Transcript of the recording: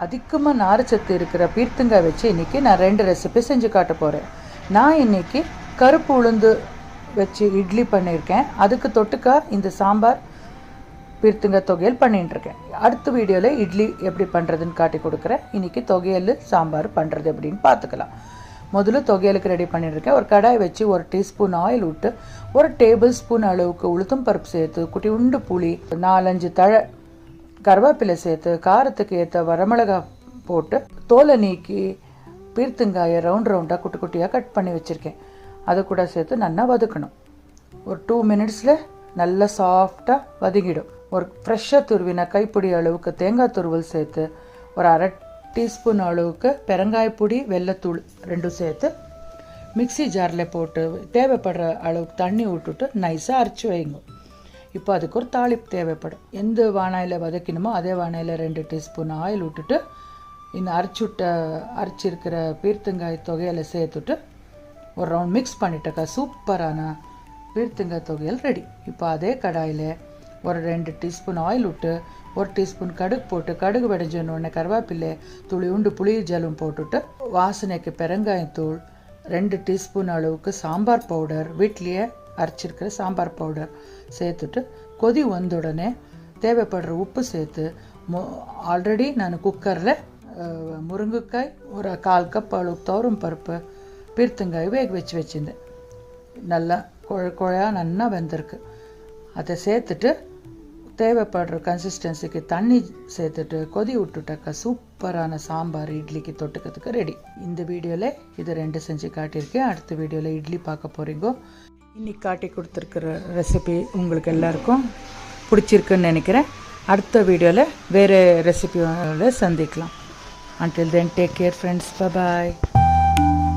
அதிகமாக நார்ச்சத்து இருக்கிற பீர்த்தங்காய் வச்சு இன்றைக்கி நான் 2 ரெசிபி செஞ்சு காட்ட போகிறேன். நான் இன்றைக்கி கருப்பு உளுந்து வச்சு இட்லி பண்ணியிருக்கேன். அதுக்கு தொட்டுக்கா இந்த சாம்பார் பீர்த்தங்காய் தொகையல் பண்ணிட்டுருக்கேன். அடுத்த வீடியோவில் இட்லி எப்படி பண்ணுறதுன்னு காட்டி கொடுக்குறேன். இன்றைக்கி தொகையல் சாம்பார் பண்ணுறது எப்படின்னு பார்த்துக்கலாம். முதல்ல தொகையலுக்கு ரெடி பண்ணிட்டுருக்கேன். ஒரு கடாய் வச்சு 1 டீஸ்பூன் ஆயில் விட்டு 1 டேபிள் ஸ்பூன் அளவுக்கு உளுத்தம் பருப்பு சேர்த்து குட்டி உண்டு புளி 4-5 தழை கருவேப்பிலை சேர்த்து காரத்துக்கு ஏற்ற வரமிளகா போட்டு தோலை நீக்கி பீர்த்தங்காயை ரவுண்டாக குட்டி குட்டியாக கட் பண்ணி வச்சுருக்கேன். அதை கூட சேர்த்து நல்லா வதக்கணும். ஒரு 2 மினிட்ஸில் நல்லா சாஃப்டாக வதங்கிடும். ஒரு ஃப்ரெஷ்ஷாக துருவின கைப்பிடி அளவுக்கு தேங்காய் துருவல் சேர்த்து ஒரு 1/2 டீஸ்பூன் அளவுக்கு பெருங்காயப்பொடி வெள்ளைத்தூள் 2 சேர்த்து மிக்சி ஜாரில் போட்டு தேவைப்படுற அளவுக்கு தண்ணி விட்டுட்டு நைஸாக அரைச்சி வைங்க. இப்போ அதுக்கு ஒரு தாளிப்பு தேவைப்படும். எந்த வானாயில் வதக்கணுமோ அதே வானாயில் 2 டீஸ்பூன் ஆயில் விட்டுட்டு இந்த அரைச்சிருக்கிற பீர்த்தங்காய் தொகையில் சேர்த்துட்டு ஒரு ரவுண்ட் மிக்ஸ் பண்ணிட்டக்கா சூப்பரான பீர்த்தங்காய் தொகையல் ரெடி. இப்போ அதே கடாயில் ஒரு 2 டீஸ்பூன் ஆயில் விட்டு 1 டீஸ்பூன் கடுகு போட்டு கடுகு வெடிஞ்சோன்னு கருவேப்பிலை துளி உண்டு புளி ஜலம் போட்டுட்டு வாசனைக்கு பெருங்காயத்தூள் 2 டீஸ்பூன் அளவுக்கு சாம்பார் பவுடர் வீட்லேயே அரைச்சிருக்கிற சாம்பார் பவுடர் சேர்த்துட்டு கொதி வந்த உடனே தேவைப்படுற உப்பு சேர்த்து ஆல்ரெடி நான் குக்கரில் முருங்கைக்காய் ஒரு 1/4 கப் அளவுக்கு துவரம் பருப்பு பீர்த்தங்காய் வேக வச்சுருந்தேன். நல்லா குழையாக நல்லா வெந்திருக்கு. அதை சேர்த்துட்டு தேவைப்படுற கன்சிஸ்டன்சிக்கு தண்ணி சேர்த்துட்டு கொதி விட்டுட்டாக்கா சூப்பரான சாம்பார் இட்லிக்கு தொட்டுக்கிறதுக்கு ரெடி. இந்த வீடியோவில் இது 2 செஞ்சு காட்டியிருக்கேன். அடுத்த வீடியோவில் இட்லி பார்க்க போகிறீங்கோ. இன்றைக்கி காட்டி கொடுத்துருக்குற ரெசிபி உங்களுக்கு எல்லாருக்கும் பிடிச்சிருக்குன்னு நினைக்கிறேன். அடுத்த வீடியோவில் வேறு ரெசிபியோட சந்திக்கலாம். Until then, take care friends. Bye bye.